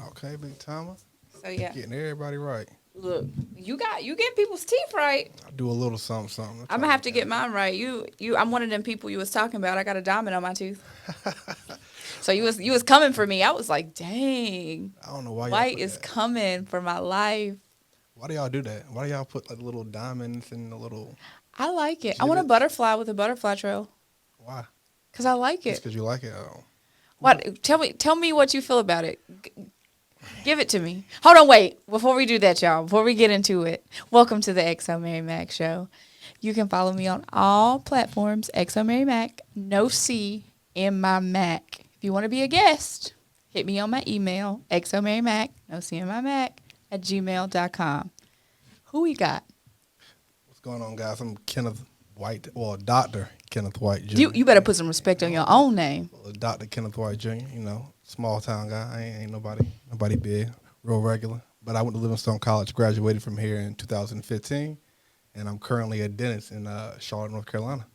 Okay, big timer. So yeah, Getting everybody right. look, you get people's teeth right. I do a little something, something. That's I'm all gonna you have to get got. mine right. I'm one of them people you was talking about. I got a diamond on my tooth. So you was coming for me. I was like, dang, I don't know why y'all white put is that. coming for my life. Why do y'all do that? Why do y'all put like little diamonds and the little I like it. I want a gibbets? butterfly with a butterfly trail Why? because I like Just it. because you like it? Oh. What? Tell me what you feel about it. Give it to me. Hold on, wait. Before we do that, y'all, before we get into it, welcome to the XoMaryMak show. You can follow me on all platforms, XoMaryMak, no C in my Mac. If you want to be a guest, hit me on my email, XoMaryMak, no C in my Mac, at gmail.com. Who we got? What's going on, guys? I'm Kenneth White, well, Dr. Kenneth White Jr. You better put some respect on your own name. Well, Dr. Kenneth White Jr., small town guy. I ain't nobody big, real regular. But I went to Livingstone College, graduated from here in 2015, and I'm currently a dentist in Charlotte, North Carolina.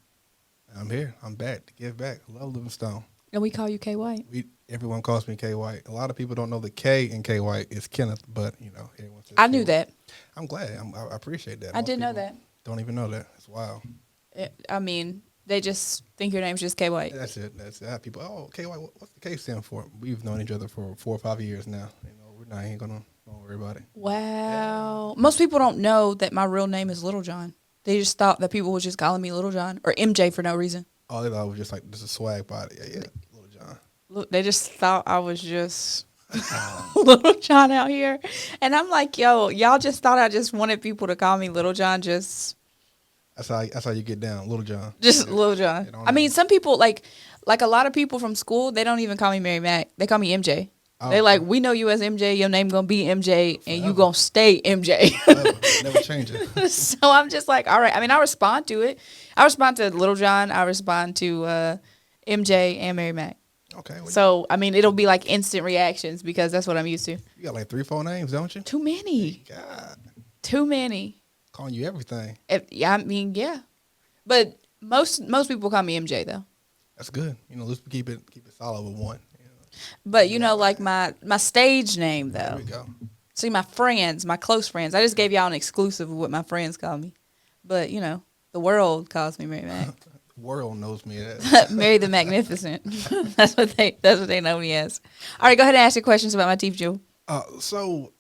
I'm here. I'm back to give back. I love Livingstone. And we call you K White. Everyone calls me K White. A lot of people don't know the K in K White is Kenneth, but everyone says I K knew White. that. I'm glad. I appreciate that. I Most did know people that. Don't even know that. It's wild. I mean, they just think your name's just K White. That's it. That's it. People. Oh, K White. What's the K stand for? We've known each other for 4 or 5 years now. We're not ain't gonna don't worry about it. Wow. Most people don't know that my real name is Little John. They just thought that people were just calling me Little John or MJ for no reason. Oh, they thought it was just like this is swag body. Yeah, Little John. Look, they just thought I was just Little John out here. And I'm like, yo, y'all just thought I just wanted people to call me Little John, just That's how you get down, Little John. Little John. I mean, some people, like a lot of people from school, they don't even call me Mary Mac. They call me MJ. Oh, They like, we know you as MJ. Your name going to be MJ, and you Forever. going to stay MJ. Forever. Never change it. So I'm just like, all right. I mean, I respond to it. I respond to Little John. I respond to MJ and Mary Mac. Okay. Well, So, I mean, it'll be like instant reactions because that's what I'm used to. you got like 3, 4 names, don't you? Too many. God, Too many. calling you everything. Yeah, I mean, yeah. But most people call me MJ, though. That's good. Let's keep it solid with one. But, like my stage name, There though. we go. See, my friends, my close friends. I just gave y'all an exclusive of what my friends call me. But, the world calls me Mary Mac. The world knows me as. Mary the Magnificent. That's what they know me as. All right, go ahead and ask your questions about my teeth, Jewel. So,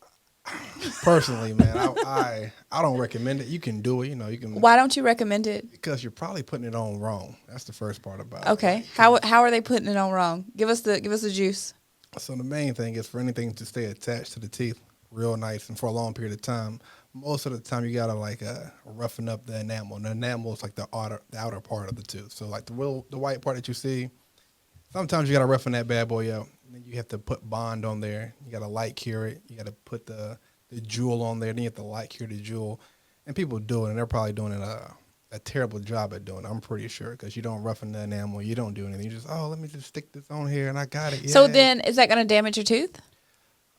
personally, man, I don't recommend it. You can do it. You can. Why don't you recommend it? Because you're probably putting it on wrong. That's the first part about it. Okay. How are they putting it on wrong? Give us the juice. So the main thing is for anything to stay attached to the teeth real nice and for a long period of time. Most of the time you gotta roughen up the enamel. And the enamel is like the outer part of the tooth. So like the white part that you see, sometimes you gotta roughen that bad boy up. And then you have to put bond on there. You gotta light cure it. You gotta put the jewel on there. Then you have to light cure the jewel. And people do it, and they're probably doing it a terrible job at doing it, I'm pretty sure, because you don't roughen the enamel. You don't do anything. You just, let me just stick this on here, and I got it. So Yay. then, is that going to damage your tooth?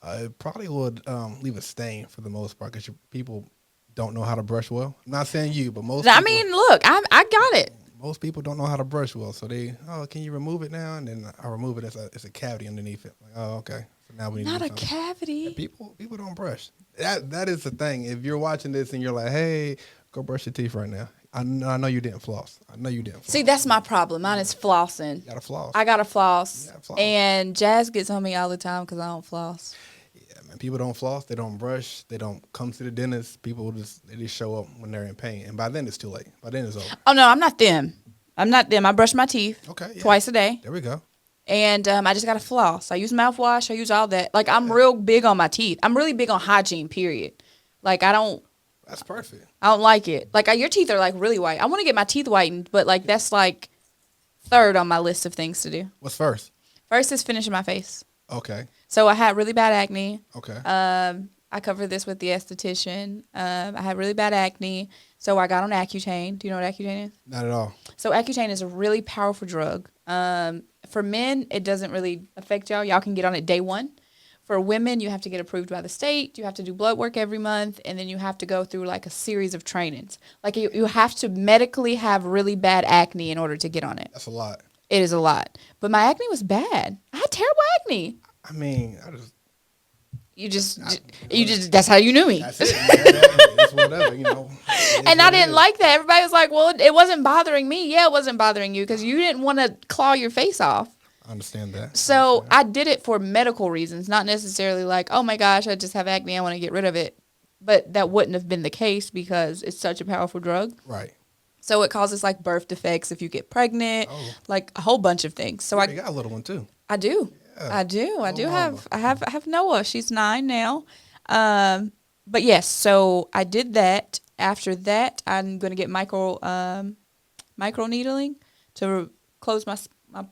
It probably would leave a stain for the most part, because people don't know how to brush well. I'm not saying you, but most I people, mean, look, I got it. most people don't know how to brush well. So they, can you remove it now? And then I remove it. It's a cavity underneath it. Like, okay. So now we need Not to a do something. cavity. Yeah, people don't brush. That is the thing. If you're watching this and you're like, hey, go brush your teeth right now. I know you didn't floss. I know you didn't floss. See, that's my problem. Mine is flossing. You got to floss. I got to floss. You gotta floss. And Jazz gets on me all the time because I don't floss. Yeah, man. People don't floss. They don't brush. They don't come to the dentist. People they just show up when they're in pain. And by then, it's too late. By then, it's over. Oh, no, I'm not them. I brush my teeth twice a day. There we go. And I just got to floss. I use mouthwash. I use all that. Like, I'm real big on my teeth. I'm really big on hygiene, period. Like, That's perfect. I don't like it. Like, your teeth are, like, really white. I want to get my teeth whitened, but, like, that's, like, third on my list of things to do. What's first? First is finishing my face. Okay. So, I had really bad acne. Okay. I covered this with the esthetician. I had really bad acne, so I got on Accutane. Do you know what Accutane is? Not at all. So, Accutane is a really powerful drug. For men, it doesn't really affect y'all. Y'all can get on it day one. For women, you have to get approved by the state. You have to do blood work every month, and then you have to go through like a series of trainings. Like you have to medically have really bad acne in order to get on it. That's a lot. It is a lot. But my acne was bad. I had terrible acne. I mean, That's how you knew me. That's it. It's whatever, you know. And I didn't like that. Everybody was like, well, it wasn't bothering me. Yeah, it wasn't bothering you because you didn't want to claw your face off. I understand that. So I did it for medical reasons, not necessarily like, oh my gosh, I just have acne, I want to get rid of it. But that wouldn't have been the case because it's such a powerful drug. Right. So it causes like birth defects if you get pregnant, like a whole bunch of things. So you got a little one too. I do. Yeah. I have Noah. She's 9 now. But yes, so I did that. After that, I'm going to get micro needling to close my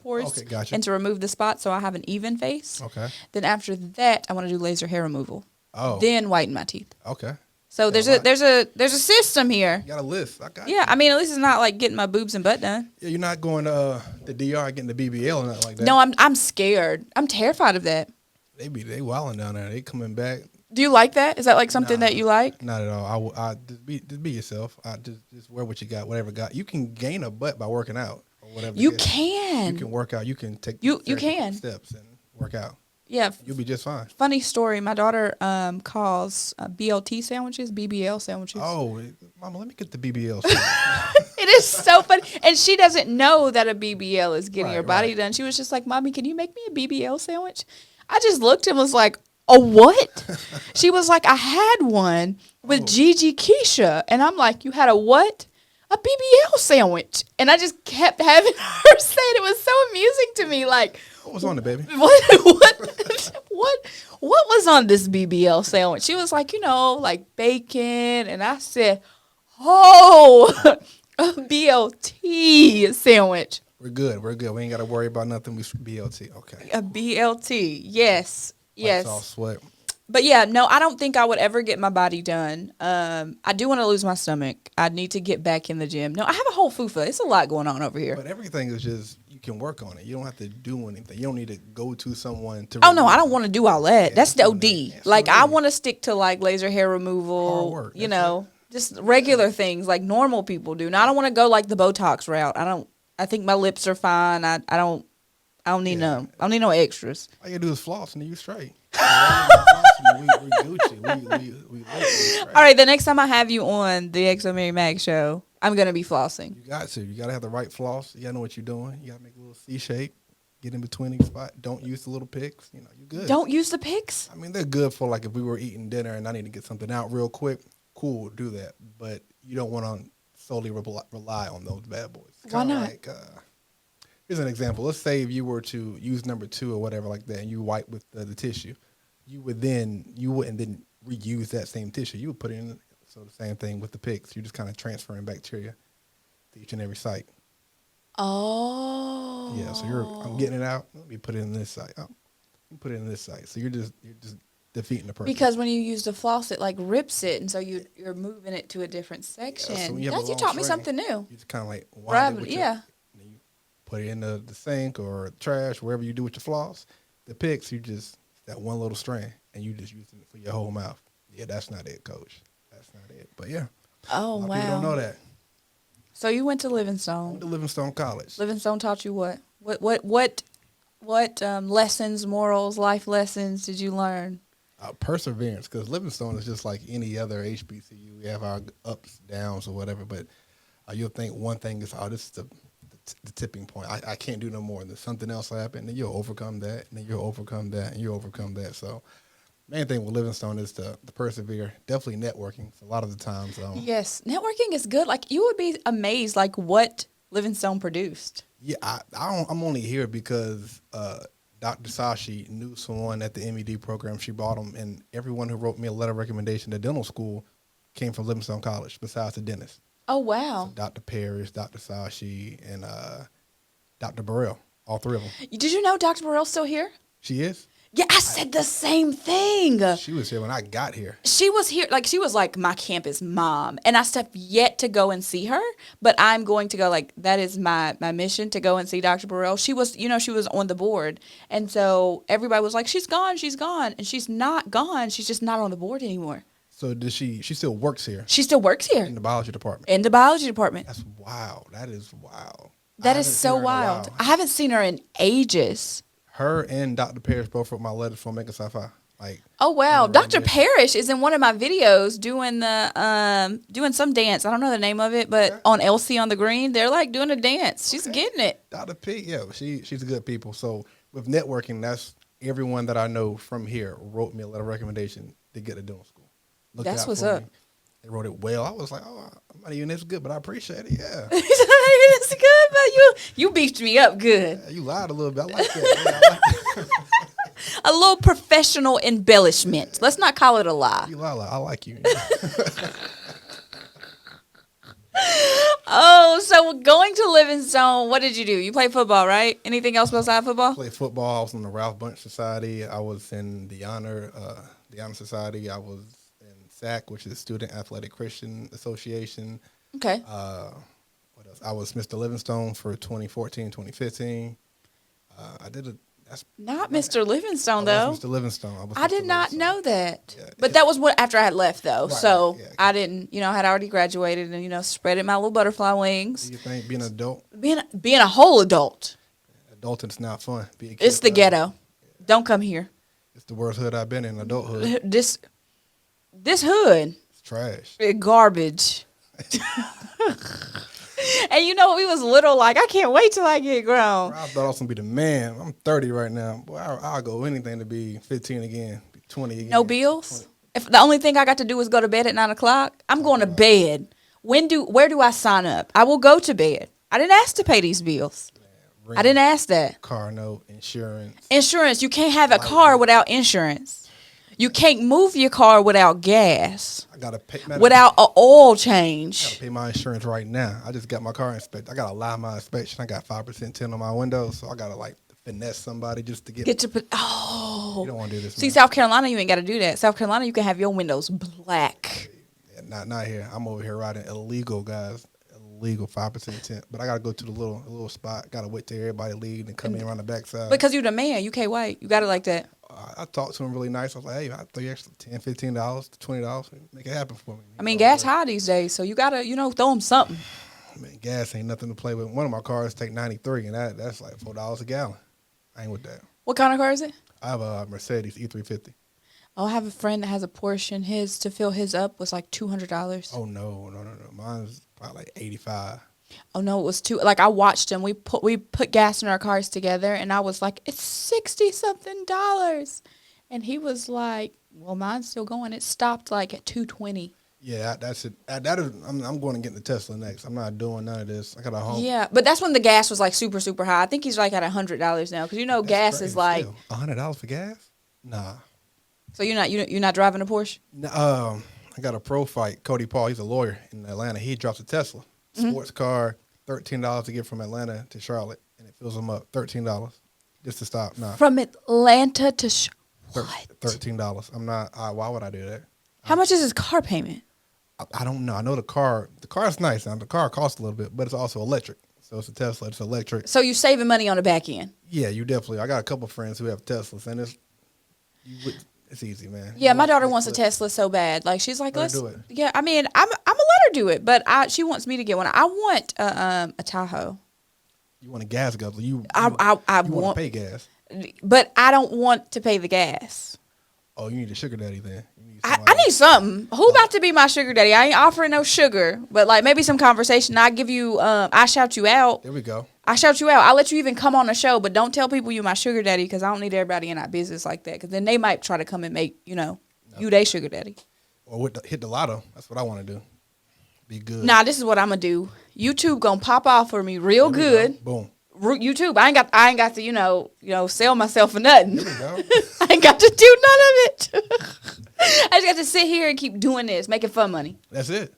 pores and to remove the spots so I have an even face. Okay. Then after that, I want to do laser hair removal. Oh. Then whiten my teeth. Okay. So there's a system here. You got a list. I got you. I mean, at least it's not like getting my boobs and butt done. Yeah, you're not going to the DR getting the BBL or nothing like that. No, I'm scared. I'm terrified of that. They wilding down there. They coming back. Do you like that? Is that like something that you like? Not at all. I just be yourself. I just wear what you got, whatever got. You can gain a butt by working out or whatever. You can. You can work out. You can take you can steps and work out. Yeah. You'll be just fine. Funny story. My daughter calls BLT sandwiches BBL sandwiches. Oh, Mama, let me get the BBL. It is so funny. And she doesn't know that a BBL is getting her body done. She was just like, Mommy, can you make me a BBL sandwich? I just looked and was like, a what? She was like, I had one with Gigi Keisha. And I'm like, you had a what? A BBL sandwich. And I just kept having her say it. It was so amusing to me. Like, what was on it, baby? What was on this BBL sandwich? She was like, like bacon. And I said, a BLT sandwich. We're good. We ain't got to worry about nothing. We BLT. Okay. A BLT. Yes. Yes. All sweat. But yeah, no, I don't think I would ever get my body done. I do want to lose my stomach. I need to get back in the gym. No, I have a whole fufa. It's a lot going on over here. But everything is just, you can work on it. You don't have to do anything. You don't need to go to someone to. Oh, no, I don't want to do all that. Yeah, that's the OD. Like, I want to stick to, like, laser hair removal. Hard work. Just regular things like normal people do. Now, I don't want to go, like, the Botox route. I think my lips are fine. I don't need no. I don't need no extras. All you gotta do is floss and then you straight. We Gucci. All right, the next time I have you on the XoMaryMak show, I'm gonna be flossing. You got to. You gotta have the right floss. You gotta know what you're doing. You gotta make a little C shape. Get in between each spot. Don't use the little picks. You're good. Don't use the picks? I mean, they're good for like if we were eating dinner and I need to get something out real quick. Cool, do that. But you don't want to solely rely on those bad boys. Why not? Like, here's an example. Let's say if you were to use number 2 or whatever like that, and you wipe with the tissue, you wouldn't then reuse that same tissue. You would put it in. So the same thing with the picks. You're just kind of transferring bacteria to each and every site. Oh. Yeah. So I'm getting it out. Let me put it in this site. Oh, you put it in this site. So you're just defeating the purpose. Because when you use the floss, it like rips it, and so you're moving it to a different section. Yeah, so you taught me something new. You just kind of like wind it with you put it in the sink or trash, wherever you do with your floss. The picks, you just that one little strand, and you just using it for your whole mouth. Yeah, that's not it, Coach. That's not it. But yeah. Oh, wow. People don't know that. So you went to Livingstone. I went to Livingstone College. Livingstone taught you what? What lessons, morals, life lessons did you learn? Perseverance, because Livingstone is just like any other HBCU. We have our ups, downs, or whatever, but you'll think one thing is, this is the tipping point. I can't do no more. And then something else will happen, and then you'll overcome that, and then you'll overcome that, and you'll overcome that. So main thing with Livingstone is to persevere. Definitely networking. So a lot of the times. Yes, networking is good. Like, you would be amazed, like, what Livingstone produced. Yeah, I'm only here because Dr. Sashi knew someone at the MED program. She brought him, and everyone who wrote me a letter of recommendation to dental school came from Livingstone College, besides the dentist. Oh, wow. So Dr. Parrish, Dr. Sashi, and Dr. Burrell, all 3 of them. Did you know Dr. Burrell's still here? She is? Yeah, I said the same thing. She was here when I got here. She was here, like, she was like my campus mom. And I still have yet to go and see her, but I'm going to go, like, that is my mission, to go and see Dr. Burrell. She was, she was on the board. And so everybody was like, she's gone. And she's not gone. She's just not on the board anymore. So does she still works here? She still works here. In the biology department? In the biology department. That's wild. That is wild. That is so wild. I haven't seen her in ages. Her and Dr. Parrish both wrote my letters for Omega Psi Phi. Like, Oh wow, right Dr. there. Parrish is in one of my videos doing the doing some dance. I don't know the name of it, but Okay. on Elsie on the Green, they're like doing a dance. She's Okay. getting it. Dr. P, yeah, she's a good people. So with networking, that's everyone that I know from here wrote me a letter of recommendation to get to doing school. Looked That's out what's for up. me. They wrote it well. I was like, oh, I'm not even this good, but I appreciate it. Yeah. It's good, but you beefed me up good. Yeah, you lied a little bit. I like that. Yeah, I like A little professional embellishment. Let's not call it a lie. you lie. I like you. Oh, so going to Livingstone, what did you do? You play football, right? Anything else besides football? Played football. I was in the Ralph Bunch Society. I was in the Honor Society. I was in SAC, which is Student Athletic Christian Association. Okay. What else? I was Mr. Livingstone for 2014, 2015. I did a. That's Not Mr. Livingstone, I though. was Mr. Livingstone. I did not know that. Yeah, But that was what after I had left, though. Right, So right, yeah. I didn't, I had already graduated and, spreaded my little butterfly wings. Do you think being an adult, Being a whole adult, adulting's not fun? Being a kid, it's the ghetto. Don't come here. It's the worst hood I've been in. Adulthood, This hood, it's trash. garbage. And we was little, like, I can't wait till I get grown. I thought I was gonna be the man. I'm 30 right now. Boy, I'll go anything to be 15 again, be 20 again. No bills. If the only thing I got to do is go to bed at 9:00, I'm going to bed. Where do I sign up? I will go to bed. I didn't ask to pay these bills. Rent, I didn't ask that. car note, insurance. Insurance. You can't have a car without insurance. You can't move your car without gas. I gotta pay. Without an oil I change. gotta pay my insurance right now. I just got my car inspected. I gotta lie my inspection. I got 5% tint on my windows, so I gotta like finesse somebody just to get. Get to You don't want to do this. See, man. South Carolina, you ain't got to do that. South Carolina, you can have your windows black. Yeah, not here. I'm over here riding illegal, guys. Illegal 5% tint. But I gotta go to the little spot. Gotta wait till everybody leave and come in around the backside. Because you're the man, you can't wait. You got it like that. I talked to him really nice. I was like, hey, I'll throw you extra $10, $15 to $20. Make it happen for me. I mean, gas high these days, so you gotta, throw them something. Man, gas ain't nothing to play with. One of my cars take 93, and that's like $4 a gallon. I ain't with that. What kind of car is it? I have a Mercedes E350. Oh, I have a friend that has a Porsche, and his to fill his up was like $200. Oh no. Mine's probably like 85. Oh no, it was too. Like I watched him. We put gas in our cars together, and I was like, it's $60-something, and he was like, well, mine's still going. It stopped like at 220. Yeah, that's it. That is. I'm going to get the Tesla next. I'm not doing none of this. I got a home. Yeah, but that's when the gas was like super super high. I think he's like at $100 now because That's gas crazy is like. still. $100 for gas? Nah. So you're not driving a Porsche? No, I got a pro fight. Cody Paul, he's a lawyer in Atlanta. He drops a Tesla. Sports car, $13 to get from Atlanta to Charlotte, and it fills them up. $13 just to stop. Nah, From Atlanta to what? $13. I'm not. Why would I do that? How much is his car payment? I don't know. I know the car. The car's nice. Now the car costs a little bit, but it's also electric. So it's a Tesla. It's electric. So you're saving money on the back end. Yeah, you definitely. I got a couple friends who have Teslas, and it's easy, man. Yeah, You my watch daughter Netflix. wants a Tesla so bad. Like she's like, Let her let's do it. Yeah, I mean, I'm gonna let her do it, but she wants me to get one. I want a Tahoe. You want a gas guzzler? I you want want, to pay gas? but I don't want to pay the gas. Oh, you need a sugar daddy then. You need I somebody- need something. Who about to be my sugar daddy? I ain't offering no sugar, but like maybe some conversation. I give you, I shout you out. There we go. I shout you out. I'll let you even come on the show, but don't tell people you my sugar daddy because I don't need everybody in our business like that. Because then they might try to come and make you they sugar daddy. Or hit the lotto. That's what I want to do. Be good. Nah, this is what I'm gonna do. YouTube gonna pop off for me real There we good. go. Boom. YouTube. I ain't got to sell myself for nothing. There we go. I ain't got to do none of it. I just got to sit here and keep doing this, making fun money. That's it.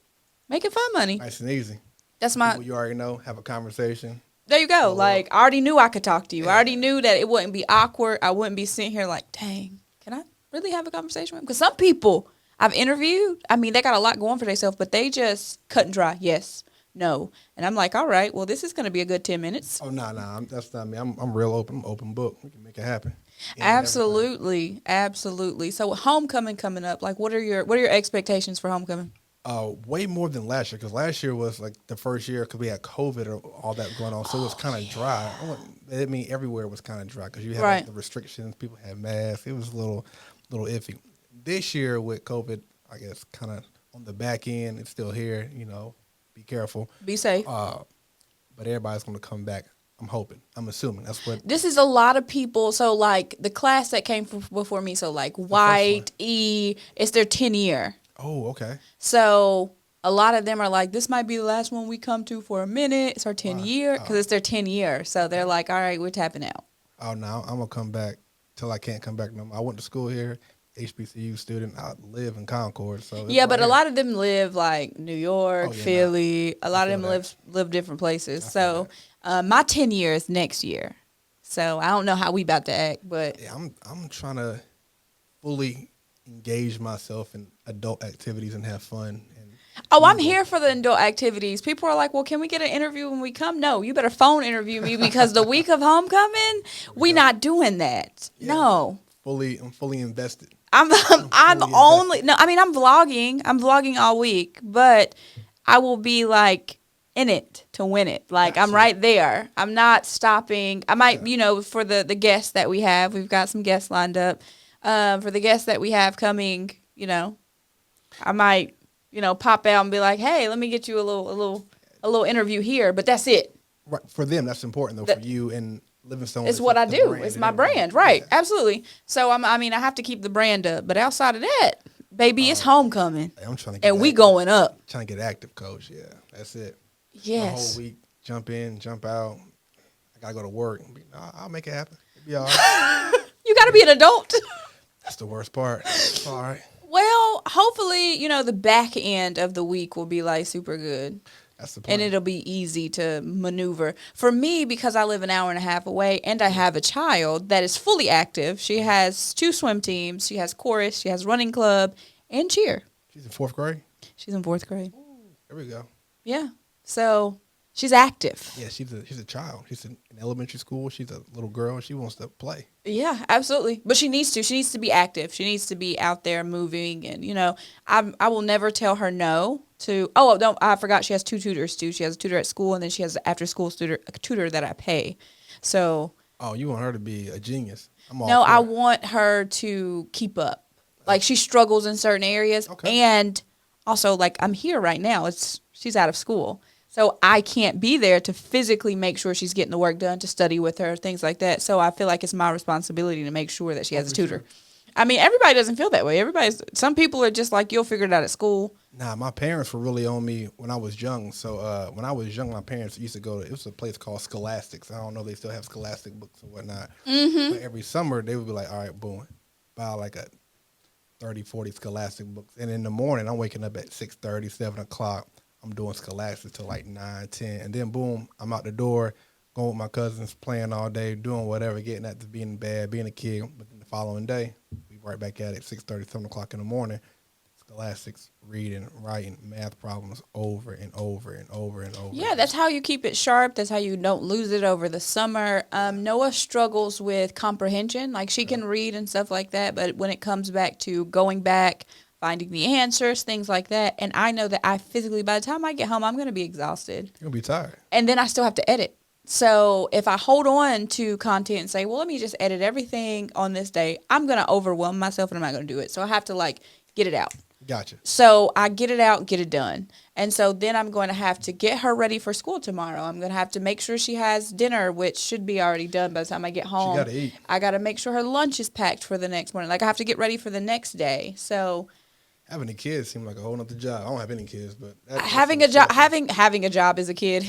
Making fun money. Nice and easy. That's my. People you already know. Have a conversation. There you go. Oh, Like I already knew I could talk to you. Yeah. I already knew that it wouldn't be awkward. I wouldn't be sitting here like, dang, can I really have a conversation with him? Because some people I've interviewed, I mean, they got a lot going for themselves, but they just cut and dry. Yes, no, and I'm like, all right, well, this is going to be a good 10 minutes. Oh nah. That's not me. I'm real open. I'm open book. We can make it happen. Any and everything. Absolutely. So with homecoming coming up, like what are your expectations for homecoming? Way more than last year, because last year was like the first year because we had COVID or all that going on, so it was kind of dry. I mean, everywhere was kind of dry because you had like, Right. the restrictions. People had masks. It was a little little iffy. This year with COVID, I guess kind of on the back end, it's still here. Be careful. Be safe. But everybody's going to come back. I'm hoping. I'm assuming that's what. This is a lot of people. So like the class that came before me. So like White, E, it's their 10 year. Oh, okay. So a lot of them are like, this might be the last one we come to for a minute. It's our 10 year because it's their 10 year. So they're like, all right, we're tapping out. Oh, no, I'm going to come back till I can't come back no more. I went to school here, HBCU student. I live in Concord. So yeah, but a lot of them live like New York, Philly. A lot of them live different places. So my 10 year is next year. So I don't know how we about to act, but. Yeah, I'm trying to fully engage myself in adult activities and have fun. I'm here for the adult activities. People are like, well, can we get an interview when we come? No, you better phone interview me because the week of homecoming, we not doing that. Yeah, no. I'm fully invested. I'm vlogging. I'm vlogging all week, but I will be like in it to win it. Like I'm right there. I'm not stopping. I might, for the guests that we have, we've got some guests lined up. For the guests that we have coming, I might, pop out and be like, hey, let me get you a little interview here. But that's it. Right. For them, that's important though. For you and Livingstone, it's what I do. It's my brand, right? Yeah. Absolutely. So I have to keep the brand up. But outside of that, baby, it's homecoming. I'm trying to get we going up. Trying to get active, coach. Yeah, that's it. Yes. The whole week, jump in, jump out. I gotta go to work. I'll make it happen. It'll be all right. You gotta be an adult. That's the worst part. It's all right. Well, hopefully, the back end of the week will be like super good. That's the plan. And it'll be easy to maneuver. For me, because I live an hour and a half away and I have a child that is fully active. She has 2 swim teams. She has chorus. She has running club and cheer. She's in 4th grade? She's in 4th grade. Ooh, there we go. Yeah. So she's active. Yeah, she's a child. She's in elementary school. She's a little girl. She wants to play. Yeah, absolutely. But she needs to. She needs to be active. She needs to be out there moving. And, I will never tell her no to. Oh, no, I forgot she has 2 tutors, too. She has a tutor at school, and then she has an after-school tutor that I pay. So. Oh, you want her to be a genius. I want her to keep up. Like, she struggles in certain areas. Okay. And also, like, I'm here right now. She's out of school. So I can't be there to physically make sure she's getting the work done, to study with her, things like that. So I feel like it's my responsibility to make sure that she has a tutor. Sure. I mean, everybody doesn't feel that way. Some people are just like, you'll figure it out at school. Nah, my parents were really on me when I was young. So when I was young, my parents used to it was a place called Scholastics. I don't know if they still have Scholastic books or whatnot. Mm-hmm. But every summer, they would be like, all right, boom, buy like a 30, 40 Scholastic books. And in the morning, I'm waking up at 6:30, 7 o'clock. I'm doing Scholastics till like 9, 10. And then, boom, I'm out the door, going with my cousins, playing all day, doing whatever, getting at to being bad, being a kid. But then the following day, we right back at it, 6:30, 7 o'clock in the morning. Scholastics, reading, writing, math problems over and over and over and over. Yeah, that's how you keep it sharp. That's how you don't lose it over the summer. Noah struggles with comprehension. Like, she can read and stuff like that. But when it comes back to going back, finding the answers, things like that. And I know that I physically, by the time I get home, I'm going to be exhausted. You're going to be tired. And then I still have to edit. So if I hold on to content and say, well, let me just edit everything on this day, I'm going to overwhelm myself and I'm not going to do it. So I have to, get it out. Gotcha. So I get it out, get it done. And so then I'm going to have to get her ready for school tomorrow. I'm going to have to make sure she has dinner, which should be already done by the time I get home. She got to eat. I got to make sure her lunch is packed for the next morning. I have to get ready for the next day. So having a kid seems like a whole nother job. I don't have any kids, but having a job is a kid.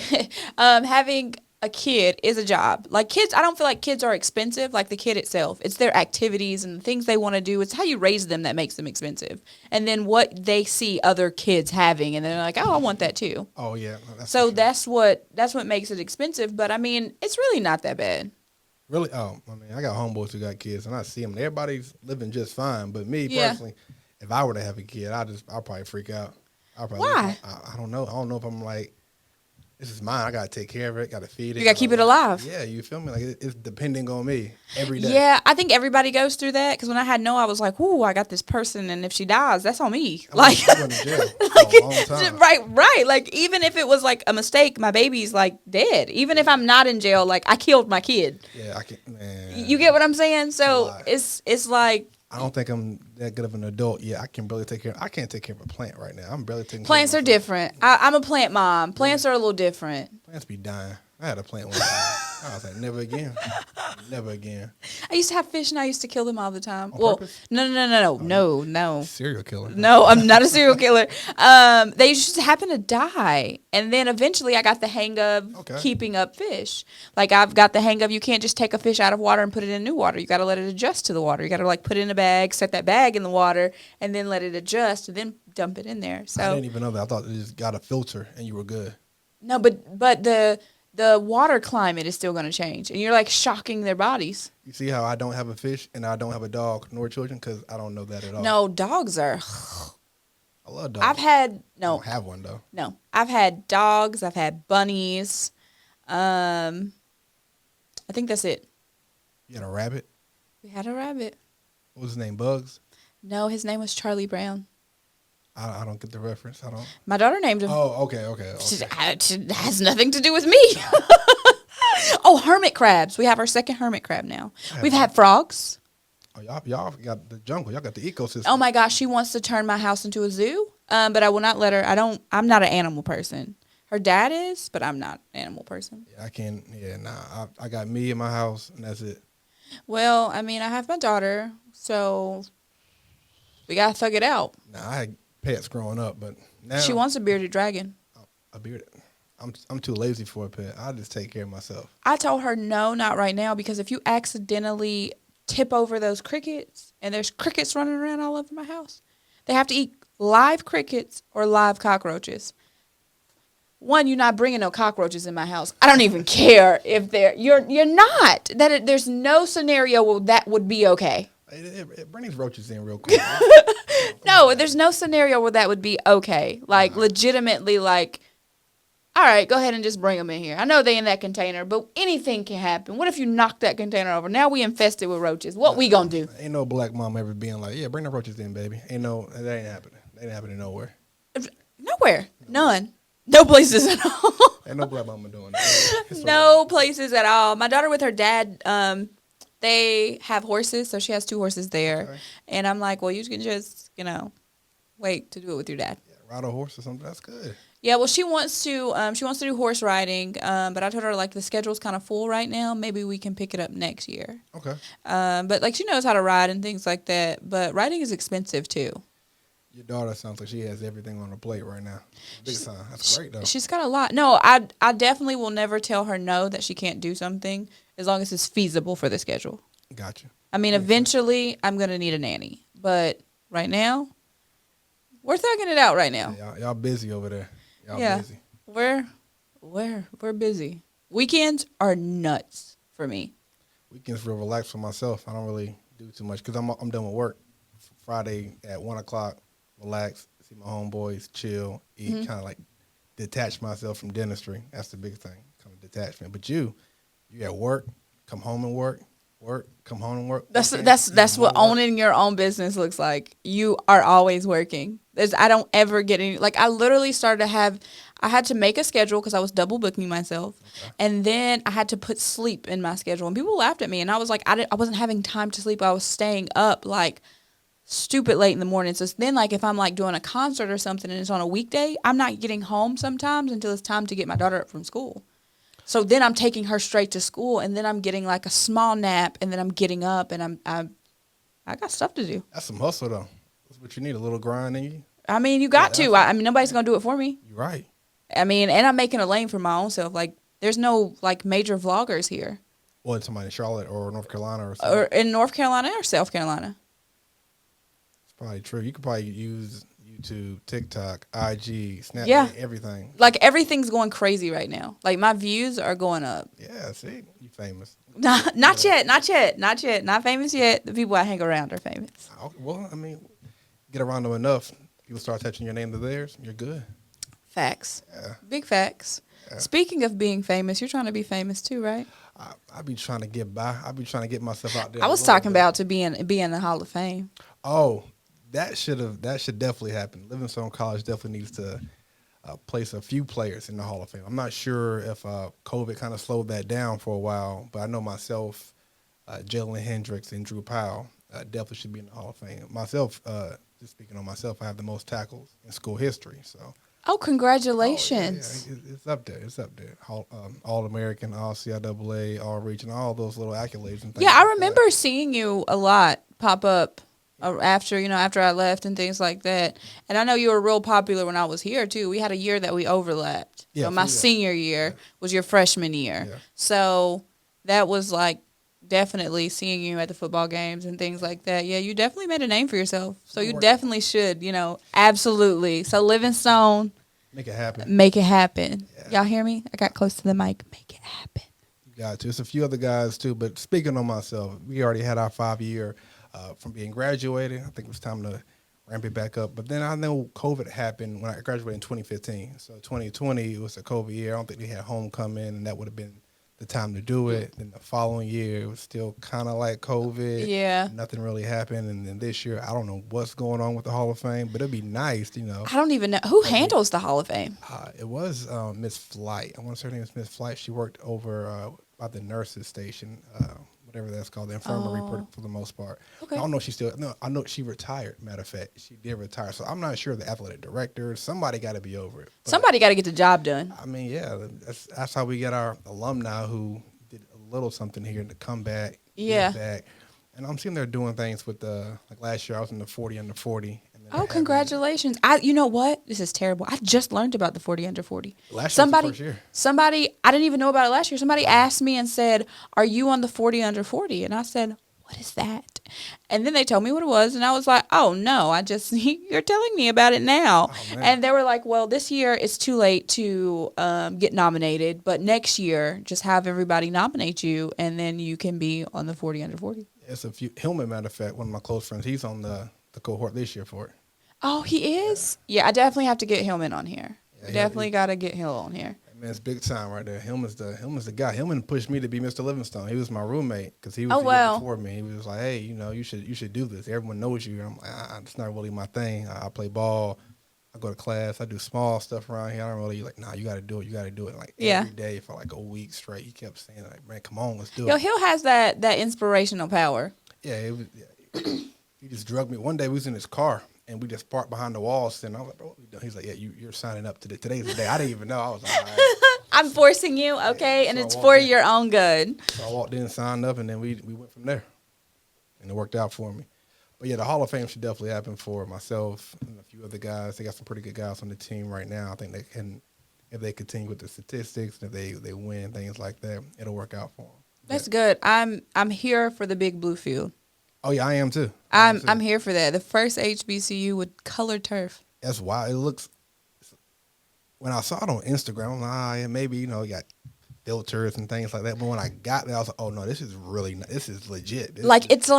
Having a kid is a job. Like, kids, I don't feel like kids are expensive, like the kid itself. It's their activities and the things they want to do. It's how you raise them that makes them expensive. And then what they see other kids having, and they're like, oh, I want that too. Oh, yeah. So that's what makes it expensive. But, I mean, it's really not that bad. Really? Oh, I mean, I got homeboys who got kids, and I see them. And everybody's living just fine. But me, personally, if I were to have a kid, I'll probably freak out. Why? I don't know. I don't know if I'm like, this is mine. I got to take care of it. Got to feed it. You got to keep it alive. Yeah, you feel me? Like, it's depending on me every day. Yeah, I think everybody goes through that. Because when I had Noah, I was like, ooh, I got this person. And if she dies, that's on me. I went to jail for a long time. Right. Like, even if it was like a mistake, my baby's like dead. Even if I'm not in jail, like, I killed my kid. Yeah, I can't, man. You get what I'm saying? So it's like, I don't think I'm that good of an adult yet. I can't take care of a plant right now. I'm barely taking Plants care are of myself. different. I'm a plant mom. Plants are a little different. Plants be dying. I had a plant one time. I was like, never again. Never again. I used to have fish and I used to kill them all the time. On Well, purpose? no. Serial killer. No, I'm not a serial killer. They just happen to die. And then eventually I got the hang of keeping up fish. Like I've got the hang of you can't just take a fish out of water and put it in new water. You got to let it adjust to the water. You got to like put it in a bag, set that bag in the water, and then let it adjust and then dump it in there. So I didn't even know that. I thought it just got a filter and you were good. No, but the water climate is still going to change. And you're like shocking their bodies. You see how I don't have a fish and I don't have a dog nor children because I don't know that at all. No, dogs are... I love dogs. I don't have one, though. No. I've had dogs. I've had bunnies. I think that's it. You had a rabbit? We had a rabbit. What was his name? Bugs? No, his name was Charlie Brown. I don't get the reference. I don't. My daughter named him. Oh, okay. It has nothing to do with me. Oh, hermit crabs. We have our second hermit crab now. We've had frogs. Oh, y'all got the jungle. Y'all got the ecosystem. Oh my gosh, she wants to turn my house into a zoo. But I will not let her. I'm not an animal person. Her dad is, but I'm not an animal person. Yeah, I can't. Yeah, nah. I got me in my house, and that's it. Well, I mean, I have my daughter, so we gotta thug it out. Nah, I had pets growing up, but now She wants a bearded dragon. a bearded. I'm too lazy for a pet. I just take care of myself. I told her no, not right now, because if you accidentally tip over those crickets and there's crickets running around all over my house, they have to eat live crickets or live cockroaches. One, you're not bringing no cockroaches in my house. I don't even care if you're not. There's no scenario where that would be okay. Bring these roaches in real quick. No, there's no scenario where that would be okay. Like, legitimately, like, all right, go ahead and just bring them in here. I know they in that container, but anything can happen. What if you knock that container over? Now we infested with roaches. What we gonna do? Ain't no black mom ever being like, yeah, bring the roaches in, baby. That ain't happening. That ain't happening nowhere. Nowhere. None. No places at all. Ain't no black mama doing that. No places at all. My daughter with her dad, they have horses, so she has 2 horses there. Okay. And I'm like, well, you can just, wait to do it with your dad. Yeah, ride a horse or something. That's good. Yeah, well, she wants to do horse riding, but I told her, like, the schedule's kind of full right now. Maybe we can pick it up next year. Okay. But, like, she knows how to ride and things like that. But riding is expensive, too. Your daughter sounds like she has everything on her plate right now. Big time. That's great, though. She's got a lot. No, I definitely will never tell her no that she can't do something as long as it's feasible for the schedule. Gotcha. I mean, eventually, I'm going to need a nanny. But right now, we're thugging it out right now. Yeah, y'all busy over there. Y'all busy. We're busy. Weekends are nuts for me. Weekends real relaxed for myself. I don't really do too much because I'm done with work. Friday at 1 o'clock, relax, see my homeboys, chill, eat, kind of like detach myself from dentistry. That's the big thing, kind of detachment. But you at work, come home and work, come home and work. That's what owning your own business looks like. You are always working. I don't ever get any, like, I literally I had to make a schedule because I was double booking myself. Okay. And then I had to put sleep in my schedule. And people laughed at me. And I was like, I wasn't having time to sleep. I was staying up, like, stupid late in the morning. So then, like, if I'm, like, doing a concert or something and it's on a weekday, I'm not getting home sometimes until it's time to get my daughter up from school. So then I'm taking her straight to school, and then I'm getting, like, a small nap, and then I'm getting up, and I got stuff to do. That's some hustle, though. That's what you need, a little grind in you. I mean, you got to. I mean, nobody's going to do it for me. You're right. I mean, and I'm making a lane for my own self. Like, there's no, like, major vloggers here. Well, somebody in Charlotte or North Carolina or something. Or in North Carolina or South Carolina. It's probably true. You could probably use YouTube, TikTok, IG, Snapchat, everything. Like, everything's going crazy right now. Like, my views are going up. Yeah, see? You famous. Not yet. Not famous yet. The people I hang around are famous. Well, I mean, get around them enough, people start touching your name to theirs, you're good. Facts. Yeah. Big facts. Yeah. Speaking of being famous, you're trying to be famous too, right? I be trying to get by. I be trying to get myself out there. I was talking about to be in the Hall of Fame. Oh, that should definitely happen. Livingstone College definitely needs to place a few players in the Hall of Fame. I'm not sure if COVID kind of slowed that down for a while, but I know myself, Jalen Hendricks and Drew Powell, definitely should be in the Hall of Fame. Myself, just speaking on myself, I have the most tackles in school history. So, Oh, congratulations. it's up there. It's up there. All American, all CIAA, all region, all those little accolades and things. Yeah, I like remember that. seeing you a lot pop up after I left and things like that. And I know you were real popular when I was here too. We had a year that we overlapped. Yeah, So my senior year was your freshman year. Yeah. So that was like definitely seeing you at the football games and things like that. Yeah, you definitely made a name for yourself. So you definitely should, absolutely. So Livingstone, Make it happen. make it happen. Yeah. Y'all hear me? I got close to the mic. Make it happen. You got to. It's a few other guys too. But speaking on myself, we already had our 5 year from being graduated. I think it was time to ramp it back up. But then I know COVID happened when I graduated in 2015. So 2020 was a COVID year. I don't think we had homecoming, and that would have been the time to do it. Then the following year, it was still kind of like COVID. Yeah. Nothing really happened. And then this year, I don't know what's going on with the Hall of Fame, but it'd be nice, I don't even know. Who handles the Hall of Fame? It was Miss Flight. I want to say her name is Miss Flight. She worked over by the nurses station, whatever that's called, the infirmary for the most part. Okay. I don't know if she still. No, I know she retired. Matter of fact, she did retire. So I'm not sure the athletic director. Somebody got to be over it. But, Somebody got to get the job done. I mean, yeah, that's how we get our alumni who did a little something here to come back. Yeah. Give back. And I'm seeing they're doing things with like last year I was in the 40 under 40. Oh, congratulations. You know what? This is terrible. I just learned about the 40 under 40. Last year was the first year. Somebody, I didn't even know about it last year. Somebody asked me and said, "Are you on the 40 under 40?" And I said, "What is that?" And then they told me what it was, and I was like, "Oh no, you're telling me about it now." Oh, and they were like, "Well, this year it's too late to get nominated, but next year just have everybody nominate you, and then you can be on the 40 under 40." It's a few. Hillman, matter of fact, one of my close friends, he's on the cohort this year for it. Oh, he is? Yeah, I definitely have to get Hillman on here. Yeah, Definitely got to get Hill on here. Man, it's big time right there. Hillman's the guy. Hillman pushed me to be Mr. Livingstone. He was my roommate because he was the year before me. He was like, "Hey, you should do this. Everyone knows you." I'm like, "It's not really my thing. I play ball. I go to class. I do small stuff around here. I don't really like. Nah, you got to do it. You got to do it." Like every day for like a week straight. He kept saying like, "Man, come on, let's do it." Hill has that inspirational power. Yeah, it was. Yeah, he just drugged me. One day we was in his car. And we just parked behind the walls, and I was like, "Bro, what we doing?" He's like, "Yeah, you're signing up today. Today's the day." I didn't even know. I was like, "All right." I'm forcing you, okay, Yeah, and so it's for in. your own good. So I walked in, signed up, and then we went from there, and it worked out for me. But yeah, the Hall of Fame should definitely happen for myself and a few other guys. They got some pretty good guys on the team right now. I think they can, if they continue with the statistics, if they win things like that, it'll work out for them. That's good. I'm here for the big blue field. Oh yeah, I am too. I'm here for that. The first HBCU with colored turf. That's why it looks. When I saw it on Instagram, I'm like, yeah, maybe you got filters and things like that. But when I got there, I was like, oh no, this is legit. It's like it's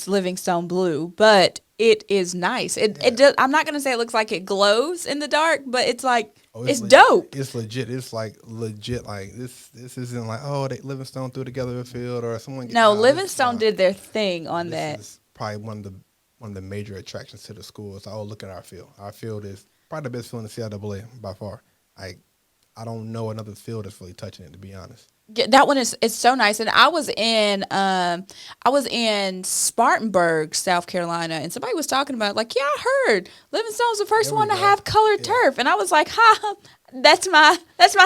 Livingstone blue, but it is nice. It does. I'm not gonna say it looks like it glows in the dark, but it's like it's dope. It's legit. It's like legit. Like this isn't like Livingstone threw together a field or someone. No, Livingstone did their thing on that. This is probably one of the major attractions to the school. Is look at our field. Our field is probably the best field in the CIAA by far. I don't know another field that's really touching it, to be honest. Yeah, that one it's so nice. And I was in Spartanburg, South Carolina, and somebody was talking about like, yeah, I heard Livingstone's the first one to have colored turf, and I was like, ha, that's my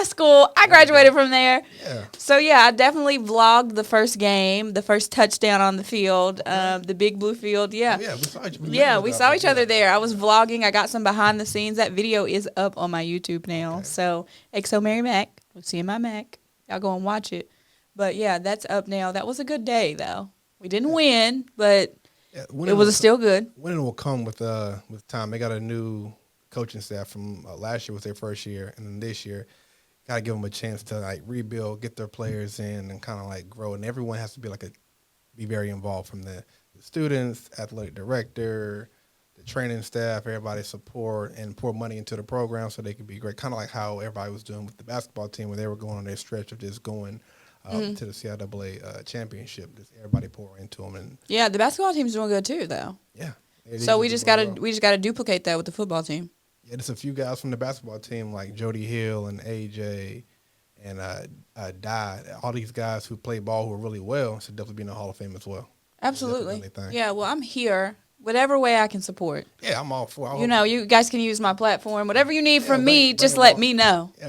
school. I graduated from there. Yeah. So yeah, I definitely vlogged the first game, the first touchdown on the field, the big blue field. Yeah. Oh, yeah, we saw each other there. I was vlogging. I got some behind the scenes. That video is up on my YouTube now. Okay. So XoMaryMak, see my Mac. Y'all go and watch it. But yeah, that's up now. That was a good day though. We didn't win, but it was still good. Winning will come with time. They got a new coaching staff from last year was their first year, and then this year, got to give them a chance to like rebuild, get their players in, and kind of like grow. And everyone has to be very involved, from the students, athletic director, the training staff, everybody support and pour money into the program so they can be great. Kind of like how everybody was doing with the basketball team when they were going on their stretch of just going to the CIAA championship. Just everybody pour into them. And yeah, the basketball team's doing good too, though. Yeah. So we just gotta duplicate that with the football team. Yeah, there's a few guys from the basketball team like Jody Hill and AJ and Di. All these guys who play ball who are really well should definitely be in the Hall of Fame as well. Absolutely. Anything. Yeah, well, I'm here. Whatever way I can support. Yeah, I'm all for. You know, you guys can use my platform. Whatever you need from me, bring just it let on. me know. Yeah,